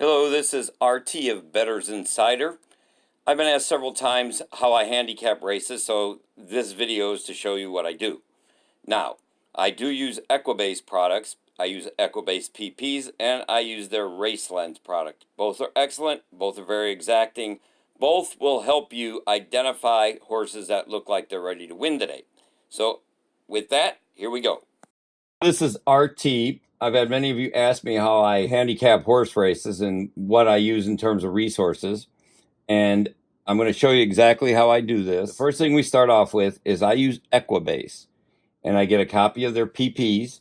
Hello, this is RT of Bettor's Insider. I've been asked several times how I handicap races, so this video is to show you what I do. Now, I do use Equibase products. I use Equibase PPs, and I use their Race Lens product. Both are excellent. Both are very exacting. Both will help you identify horses that look like they're ready to win today. So, with that, here we go. This is RT. I've had many of you ask me how I handicap horse races and what I use in terms of resources. And I'm going to show you exactly how I do this. The first thing we start off with is I use Equibase. And I get a copy of their PPs.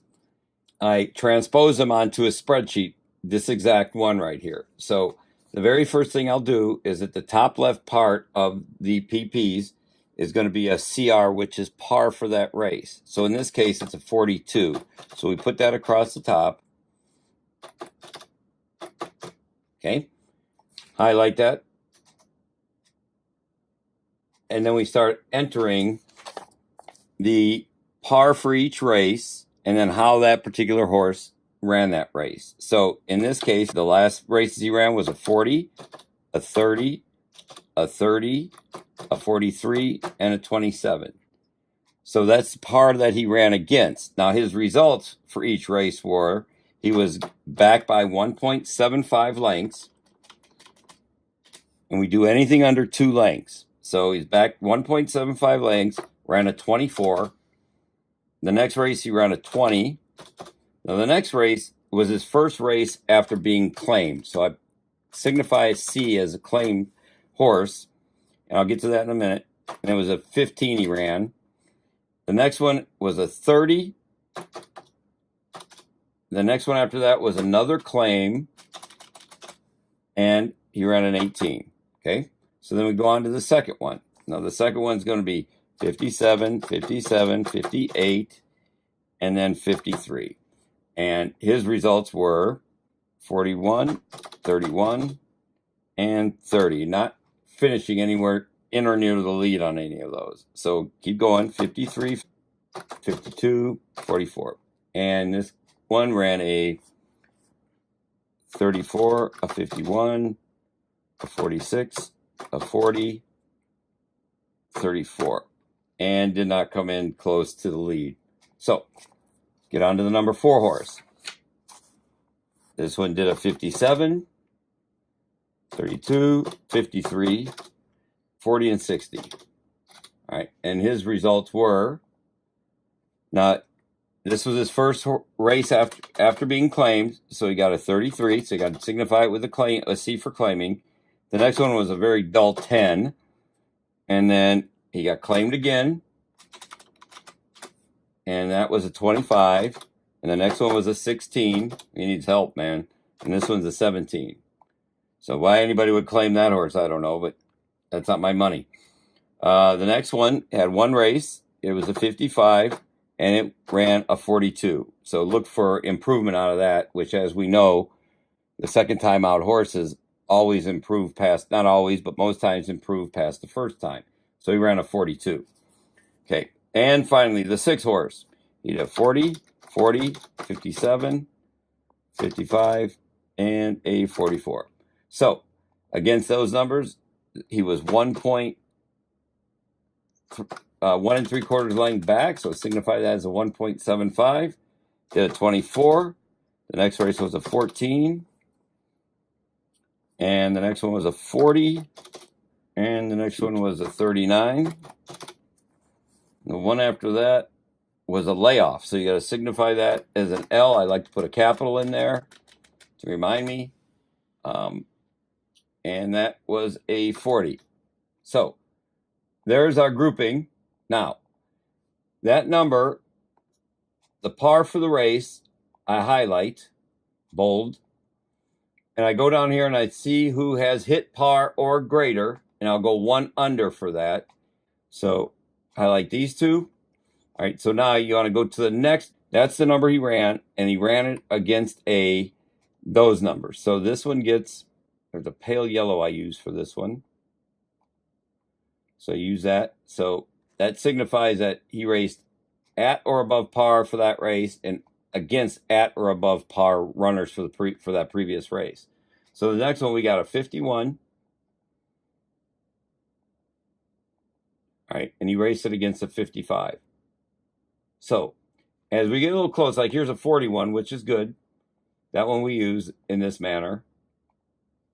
I transpose them onto a spreadsheet, this exact one right here. So the very first thing I'll do is at the top left part of the PPs is going to be a CR, which is par for that race. So in this case, it's a 42. So we put that across the top. Okay. Highlight that. And then we start entering the par for each race and then how that particular horse ran that race. So in this case, the last races he ran was a 40, a 30, a 30, a 43, and a 27. So that's the par that he ran against. Now his results for each race were he was back by 1.75 lengths, and we do anything under 2 lengths. So he's back 1.75 lengths, ran a 24. The next race he ran a 20. Now the next race was his first race after being claimed. So I signify a C as a claimed horse. And I'll get to that in a minute. And it was a 15 he ran. The next one was a 30. The next one after that was another claim. And he ran an 18. Okay. So then we go on to the second one. Now the second one's going to be 57, 57, 58, and then 53. And his results were 41, 31, and 30. Not finishing anywhere in or near the lead on any of those. So keep going. 53, 52, 44. And this one ran a 34, a 51, a 46, a 40, 34. And did not come in close to the lead. So, get on to the number 4 horse. This one did a 57, 32, 53, 40, and 60. All right, and his results were, now, this was his first race after being claimed, so he got a 33, so he got to signify it with a C for claiming. The next one was a very dull 10, and then he got claimed again, and that was a 25. And the next one was a 16. He needs help, man. And this one's a 17. So why anybody would claim that horse, I don't know, but that's not my money. The next one had one race. It was a 55, and it ran a 42. So look for improvement out of that, which, as we know, the second time out horses always improve past, not always, but most times improve past the first time. So he ran a 42. Okay, and finally, the 6 horse. He did a 40, 40, 57, 55, and a 44. So, against those numbers, he was 1 3/4 length back, so signify that as a 1.75. Did a 24. The next race was a 14. And the next one was a 40. And the next one was a 39. The one after that was a layoff. So you got to signify that as an L. I like to put a capital in there to remind me. And that was a 40. So there's our grouping. Now, that number, the par for the race, I highlight, bold. And I go down here and I see who has hit par or greater. And I'll go 1 under for that. So highlight these two. All right, so now you want to go to the next. That's the number he ran, and he ran it against those numbers. So this one gets, there's a pale yellow I use for this one. So use that. So that signifies that he raced at or above par for that race and against at or above par runners for that previous race. So the next one, we got a 51. All right, and he raced it against a 55. So as we get a little close, like here's a 41, which is good. That one we use in this manner.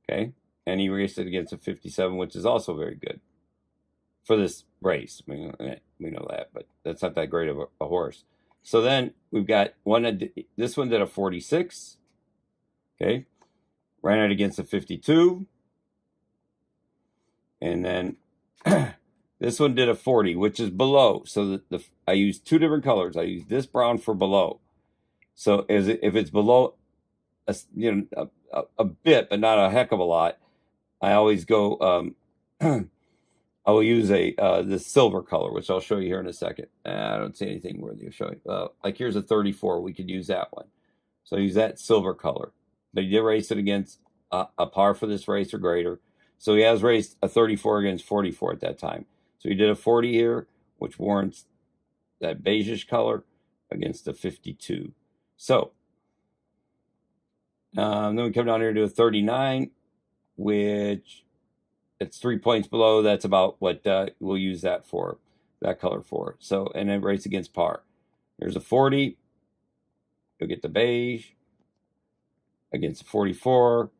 Okay, and he raced it against a 57, which is also very good for this race. We know that, but that's not that great of a horse. So then we've got one. This one did a 46. Okay, ran it against a 52, and then this one did a 40, which is below. So I used two different colors. I used this brown for below. So if it's below, a bit, but not a heck of a lot, I always go. I will use this silver color, which I'll show you here in a second. I don't see anything worthy of showing. Like here's a 34. We could use that one. So use that silver color. But he did race it against a par for this race or greater. So he has raced a 34 against 44 at that time. So he did a 40 here, which warrants that beigeish color against a 52. So then we come down here to a 39, which it's 3 points below. That's about what we'll use that color for. So, and then race against par. There's a 40. You'll get the beige against a 44,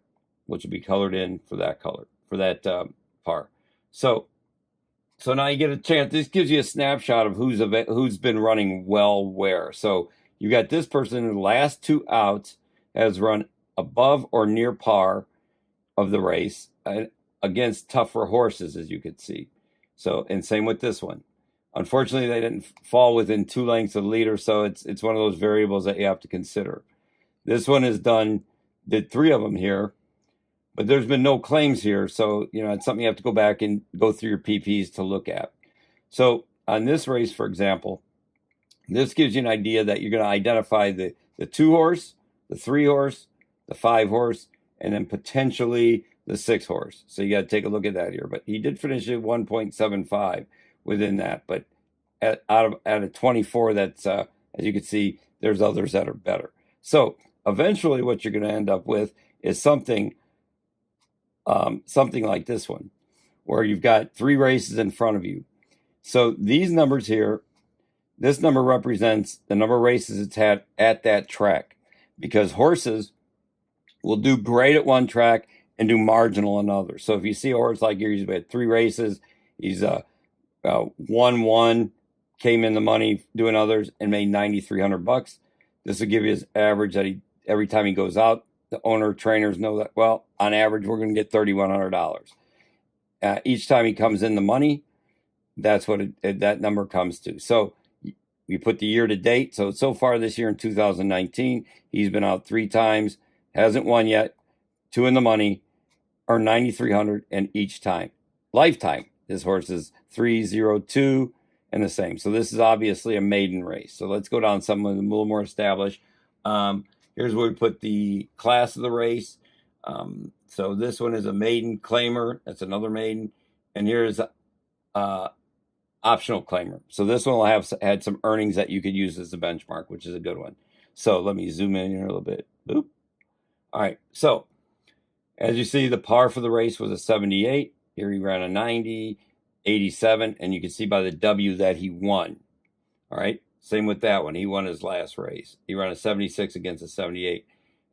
which will be colored in for that color, for that par. So now you get a chance. This gives you a snapshot of who's been running well where. So you got this person in the last two outs has run above or near par of the race against tougher horses, as you could see. So, and same with this one. Unfortunately, they didn't fall within 2 lengths of the leader, so it's one of those variables that you have to consider. This one did 3 of them here, but there's been no claims here, so it's something you have to go back and go through your PPs to look at. So on this race, for example, this gives you an idea that you're going to identify the 2 horse, the 3 horse, the 5 horse, and then potentially the 6 horse. So you got to take a look at that here. But he did finish at 1.75 within that. But at a 24, that's as you can see, there's others that are better. So eventually, what you're going to end up with is something like this one, where you've got 3 races in front of you. So these numbers here, this number represents the number of races it's had at that track, because horses will do great at one track and do marginal on others. So if you see a horse like here, he's had 3 races, he's 1-1, came in the money doing others and made $9,300. This will give you his average that every time he goes out, the owner trainers know that, well, on average, we're going to get $3,100. Each time he comes in the money, that's what that number comes to. So we put the year to date. So far this year in 2019, he's been out 3 times, hasn't won yet, 2 in the money, earned $9,300, and each time. Lifetime, this horse is 302 and the same. So this is obviously a maiden race. So let's go down something a little more established. Here's where we put the class of the race. So this one is a maiden claimer. That's another maiden. And here's optional claimer. So this one will have had some earnings that you could use as a benchmark, which is a good one. So let me zoom in here a little bit. Boop. All right. So as you see, the par for the race was a 78. Here he ran a 90, 87, and you can see by the W that he won. All right. Same with that one. He won his last race. He ran a 76 against a 78.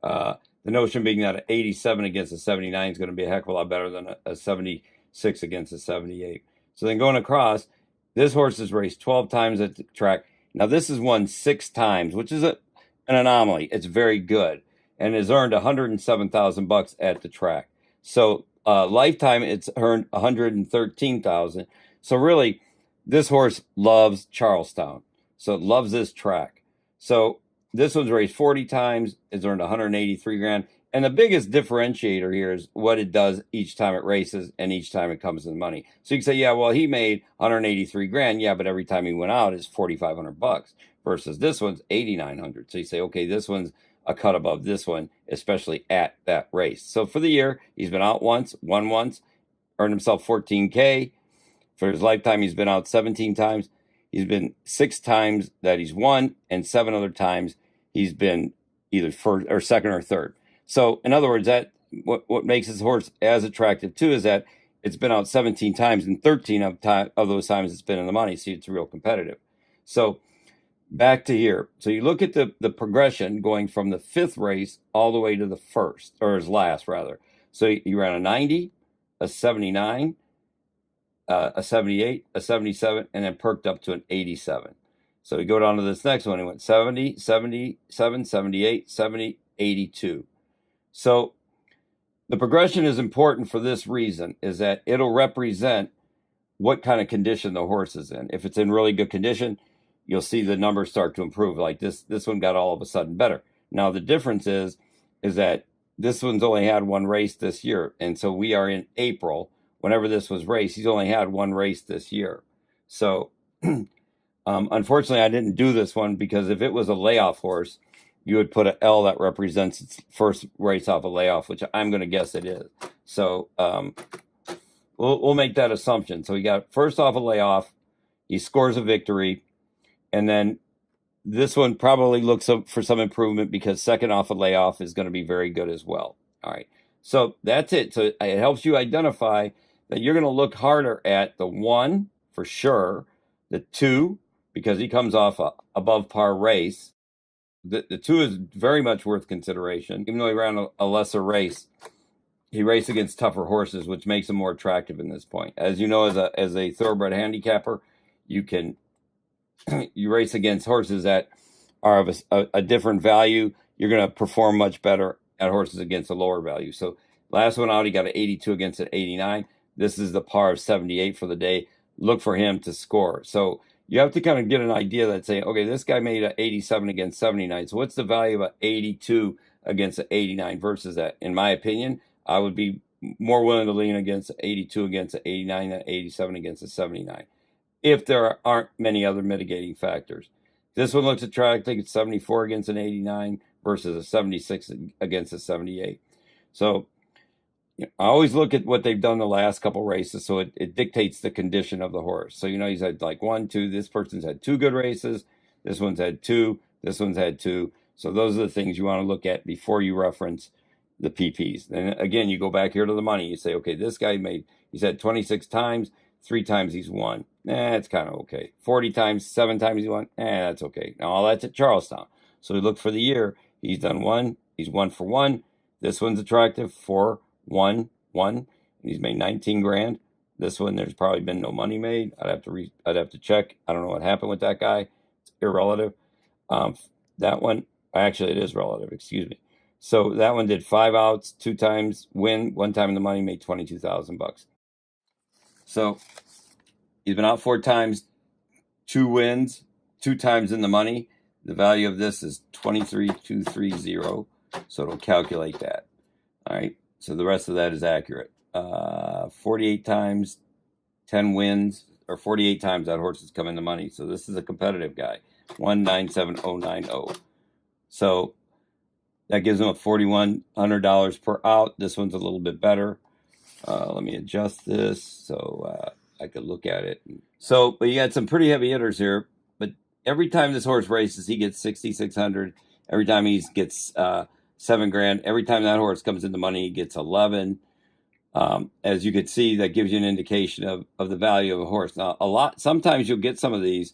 The notion being that an 87 against a 79 is going to be a heck of a lot better than a 76 against a 78. So then going across, this horse has raced 12 times at the track. Now this has won 6 times, which is an anomaly. It's very good, and has earned $107,000 at the track. So lifetime, it's earned $113,000. So really, this horse loves Charlestown. So it loves this track. So this one's raced 40 times. It's earned $183,000. And the biggest differentiator here is what it does each time it races and each time it comes in money. So you can say, yeah, well, he made $183,000. Yeah, but every time he went out is $4,500 versus this one's $8,900. So you say, okay, this one's a cut above this one, especially at that race. So for the year, he's been out once, won once, earned himself $14,000. For his lifetime, he's been out 17 times. He's been 6 times that he's won, and 7 other times he's been either first or second or third. So in other words, that what makes this horse as attractive too is that it's been out 17 times, and 13 of those times it's been in the money. So it's real competitive. So back to here. So you look at the progression going from the 5th race all the way to the 1st, or his last rather. So he ran a 90, a 79, a 78, a 77, and then perked up to an 87. So we go down to this next one. He went 70, 77, 78, 70, 82. So the progression is important for this reason, is that it'll represent what kind of condition the horse is in. If it's in really good condition, you'll see the numbers start to improve. Like this one got all of a sudden better. Now the difference is that this one's only had one race this year, and so we are in April. Whenever this was raced, he's only had one race this year. So unfortunately, I didn't do this one because if it was a layoff horse, you would put an L that represents its first race off a layoff, which I'm going to guess it is. So we'll make that assumption. So he got first off a layoff, he scores a victory, and then this one probably looks for some improvement because second off a layoff is going to be very good as well. All right, so that's it. So it helps you identify that you're going to look harder at the 1 for sure, the 2 because he comes off a above par race. The 2 is very much worth consideration, even though he ran a lesser race. He raced against tougher horses, which makes him more attractive in this point. As you know, as a thoroughbred handicapper, you race against horses that are of a different value. You're going to perform much better at horses against a lower value. So last one out, he got an 82 against an 89. This is the par of 78 for the day. Look for him to score. So you have to kind of get an idea that say, okay, this guy made an 87 against 79. So what's the value of an 82 against an 89 versus that? In my opinion, I would be more willing to lean against 82 against an 89 than 87 against a 79. If there aren't many other mitigating factors. This one looks attractive. It's 74 against an 89 versus a 76 against a 78. So I always look at what they've done the last couple races, so it dictates the condition of the horse. So, he's had like 1, 2, this person's had 2 good races, this one's had 2, this one's had 2. So those are the things you want to look at before you reference the PPs. And again, you go back here to the money. You say, okay, this guy he's had 26 times, 3 times he's won. It's kind of okay. 40 times, 7 times he won. That's okay. Now all that's at Charlestown. So we look for the year. He's done 1. He's 1 for 1. This one's attractive. 4, 1, 1. And he's made 19 grand. This one, there's probably been no money made. I'd have to check. I don't know what happened with that guy. It's irrelative. That one, actually, it is relative. Excuse me. So that one did 5 outs, 2 times win, 1 time in the money, made $22,000. So he's been out 4 times, 2 wins, 2 times in the money. The value of this is 23,230. So it'll calculate that. All right. So the rest of that is accurate. 48 times, 10 wins, or 48 times that horse has come in the money. So this is a competitive guy. 197,090. So that gives him a $4,100 per out. This one's a little bit better. Let me adjust this so I could look at it. So, but you got some pretty heavy hitters here. But every time this horse races, he gets 6,600. Every time he gets $7 grand. Every time that horse comes into money, he gets 11. As you could see, that gives you an indication of the value of a horse. Now, sometimes you'll get some of these,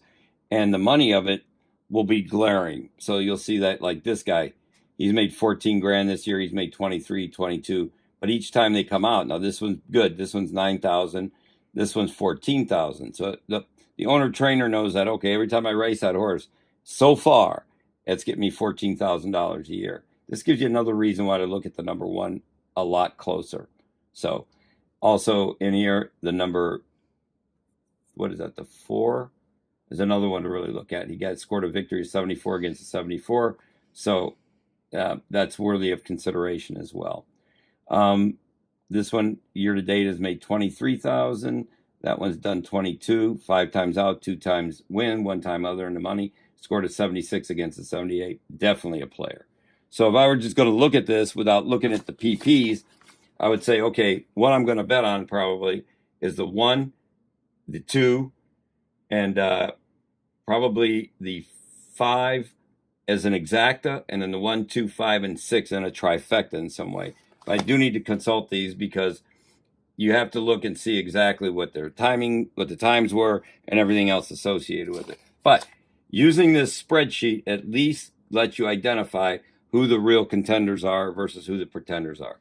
and the money of it will be glaring. So you'll see that, like this guy, he's made 14 grand this year. He's made 23, 22. But each time they come out, now this one's good. This one's 9,000. This one's 14,000. So the owner trainer knows that, okay, every time I race that horse, so far, it's getting me $14,000 a year. This gives you another reason why to look at the number 1 a lot closer. So also in here, the number, what is that, the 4 is another one to really look at. He scored a victory of 74 against a 74. So that's worthy of consideration as well. This one year to date has made 23,000. That one's done 22, 5 times out, 2 times win, 1 time other in the money. Scored a 76 against a 78. Definitely a player. So if I were just going to look at this without looking at the PPs, I would say, okay, what I'm going to bet on probably is the 1, the 2, and probably the 5 as an exacta, and then the 1, 2, 5, and 6 in a trifecta in some way. I do need to consult these because you have to look and see exactly what their timing, what the times were, and everything else associated with it. But using this spreadsheet at least lets you identify who the real contenders are versus who the pretenders are.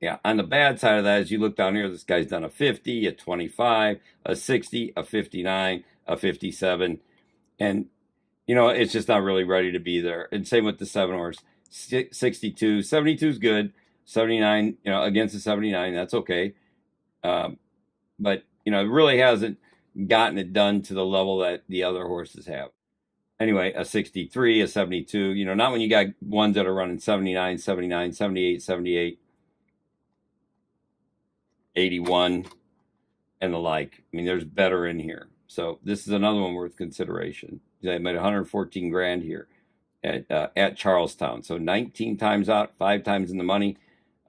Yeah, on the bad side of that is you look down here, this guy's done a 50, a 25, a 60, a 59, a 57, and you know, it's just not really ready to be there. And same with the 7-horse. 62, 72 is good. 79, you know, against the 79, that's okay. But, you know, it really hasn't gotten it done to the level that the other horses have. Anyway, a 63, a 72, you know, not when you got ones that are running 79, 79, 78, 78, 81, and the like. I mean, there's better in here. So this is another one worth consideration. They made 114 grand here at Charlestown. So 19 times out, 5 times in the money,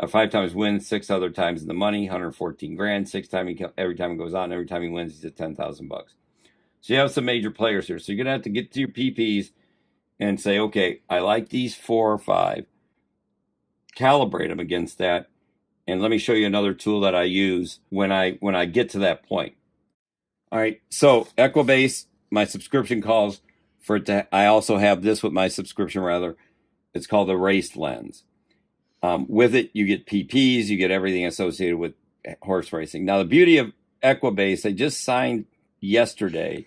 5 times wins, 6 other times in the money, 114 grand, 6 times every time it goes on, every time he wins, he's at 10,000 bucks. So you have some major players here. So you're gonna have to get to your PPs and say, okay, I like these 4 or 5, calibrate them against that, and let me show you another tool that I use when I get to that point. All right, so Equibase, my subscription calls for it to. I also have this with my subscription, rather. It's called the Race Lens. With it, you get PPs, you get everything associated with horse racing. Now, the beauty of Equibase, they just signed yesterday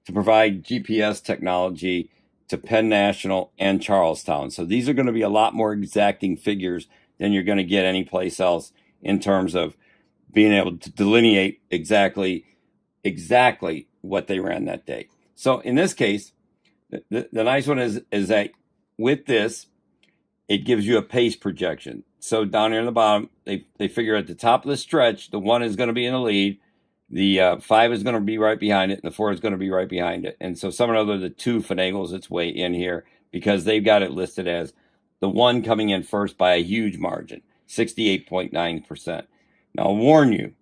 to provide GPS technology to Penn National and Charlestown. So these are going to be a lot more exacting figures than you're going to get anyplace else in terms of being able to delineate exactly what they ran that day. So in this case, the nice one is that with this, it gives you a pace projection. So down here in the bottom, they figure at the top of the stretch, the 1 is going to be in the lead, the 5 is going to be right behind it, and the 4 is going to be right behind it. And so somehow or other, the 2 finagles its way in here because they've got it listed as the 1 coming in first by a huge margin, 68.9%. Now, I'll warn you,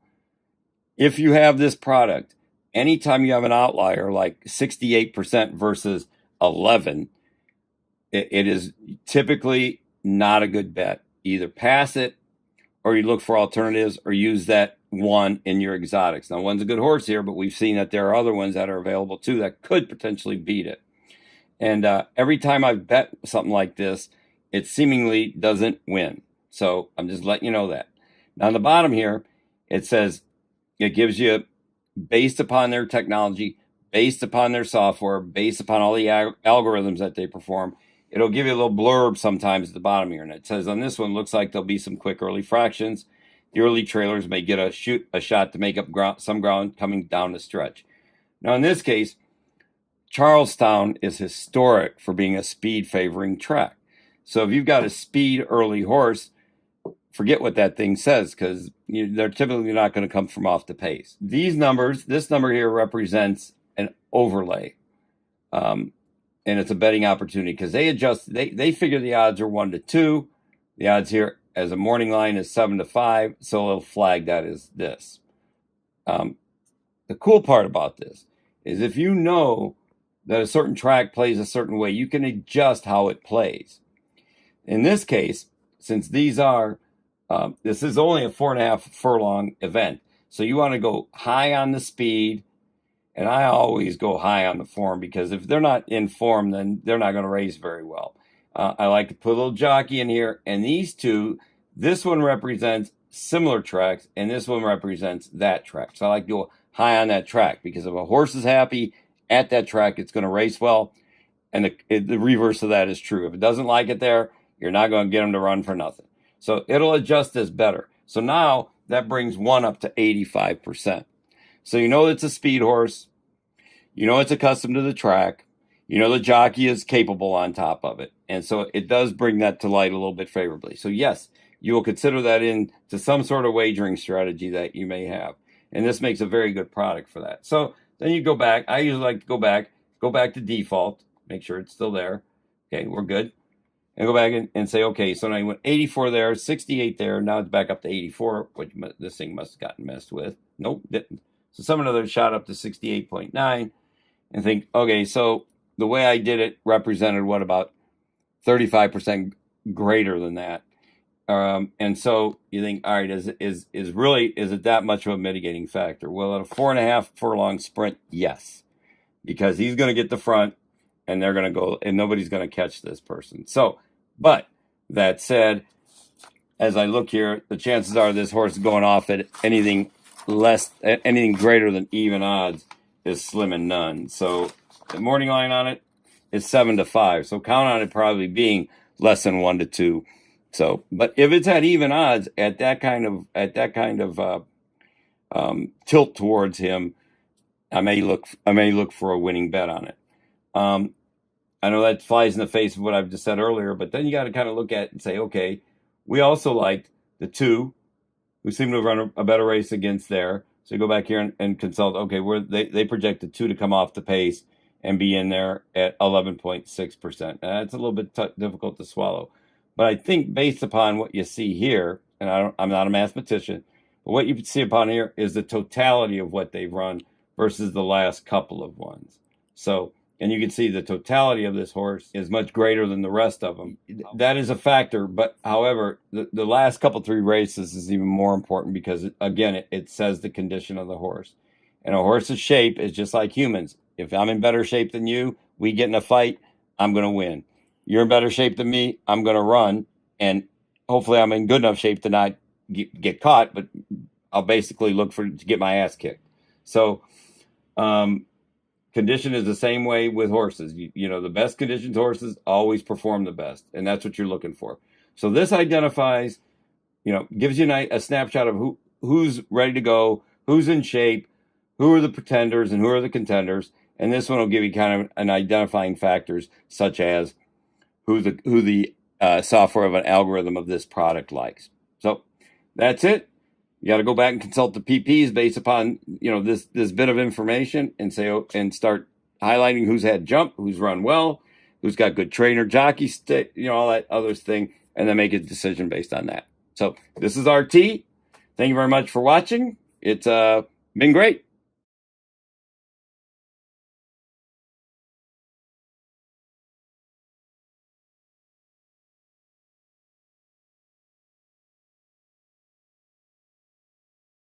if you have this product, anytime you have an outlier like 68% versus 11, it is typically not a good bet. Either pass it or you look for alternatives or use that 1 in your exotics. Now, 1's a good horse here, but we've seen that there are other ones that are available too that could potentially beat it. And every time I've bet something like this, it seemingly doesn't win. So I'm just letting you know that. Now, on the bottom here, it says it gives you, based upon their technology, based upon their software, based upon all the algorithms that they perform, it'll give you a little blurb sometimes at the bottom here. And it says on this one, looks like there'll be some quick early fractions. The early trailers may get a shot to make up some ground coming down the stretch. Now, in this case, Charlestown is historic for being a speed favoring track. So if you've got a speed early horse, forget what that thing says because they're typically not going to come from off the pace. These numbers, this number here represents an overlay. And it's a betting opportunity because they adjust, they figure the odds are 1 to 2. The odds here as a morning line is 7 to 5. So it'll flag that as this. The cool part about this is if you know that a certain track plays a certain way, you can adjust how it plays. In this case, since these are, this is only a 4.5 furlong event. So you want to go high on the speed. And I always go high on the form because if they're not in form, then they're not going to race very well. I like to put a little jockey in here. And these two, this one represents similar tracks, and this one represents that track. So I like to go high on that track because if a horse is happy at that track, it's going to race well. And the reverse of that is true. If it doesn't like it there, you're not going to get them to run for nothing. So it'll adjust this better. So now that brings 1 up to 85%. So you know it's a speed horse. You know it's accustomed to the track. You know the jockey is capable on top of it. And so it does bring that to light a little bit favorably. So yes, you will consider that into some sort of wagering strategy that you may have. And this makes a very good product for that. So then you go back. I usually like to go back to default, make sure it's still there. Okay, we're good. And go back and say, okay, so now you went 84 there, 68 there. Now it's back up to 84, which this thing must have gotten messed with. Nope, didn't. So some another shot up to 68.9 and think, okay, so the way I did it represented what, about 35% greater than that. And so you think, all right, is it that much of a mitigating factor? Well, at a 4.5 furlong sprint, yes, because he's going to get the front, and they're going to go, and nobody's going to catch this person. So, but that said, as I look here, the chances are this horse is going off at anything greater than even odds is slim and none. So the morning line on it is 7-5. So count on it probably being less than 1-2. So, but if it's at even odds at that kind of tilt towards him, I may look for a winning bet on it. I know that flies in the face of what I've just said earlier, but then you got to kind of look at it and say, okay, we also liked the 2, who seem to run a better race against there. So you go back here and consult. Okay, they projected 2 to come off the pace and be in there at 11.6%. That's a little bit difficult to swallow, but I think based upon what you see here, and I'm not a mathematician, but what you see upon here is the totality of what they've run versus the last couple of ones. So. And you can see the totality of this horse is much greater than the rest of them. That is a factor, but however, the last couple 3 races is even more important because, again, it says the condition of the horse. And a horse's shape is just like humans. If I'm in better shape than you, we get in a fight, I'm going to win. You're in better shape than me, I'm going to run, and hopefully I'm in good enough shape to not get caught, but I'll basically look to get my ass kicked. So, condition is the same way with horses. You know, the best conditioned horses always perform the best, and that's what you're looking for. So this identifies, gives you a snapshot of who's ready to go, who's in shape, who are the pretenders, and who are the contenders. And this one will give you kind of an identifying factors, such as who the software of an algorithm of this product likes. So that's it. You got to go back and consult the PPs based upon this bit of information and start highlighting who's had jump, who's run well, who's got good trainer, jockey, all that other thing, and then make a decision based on that. So this is RT. Thank you very much for watching. It's been great.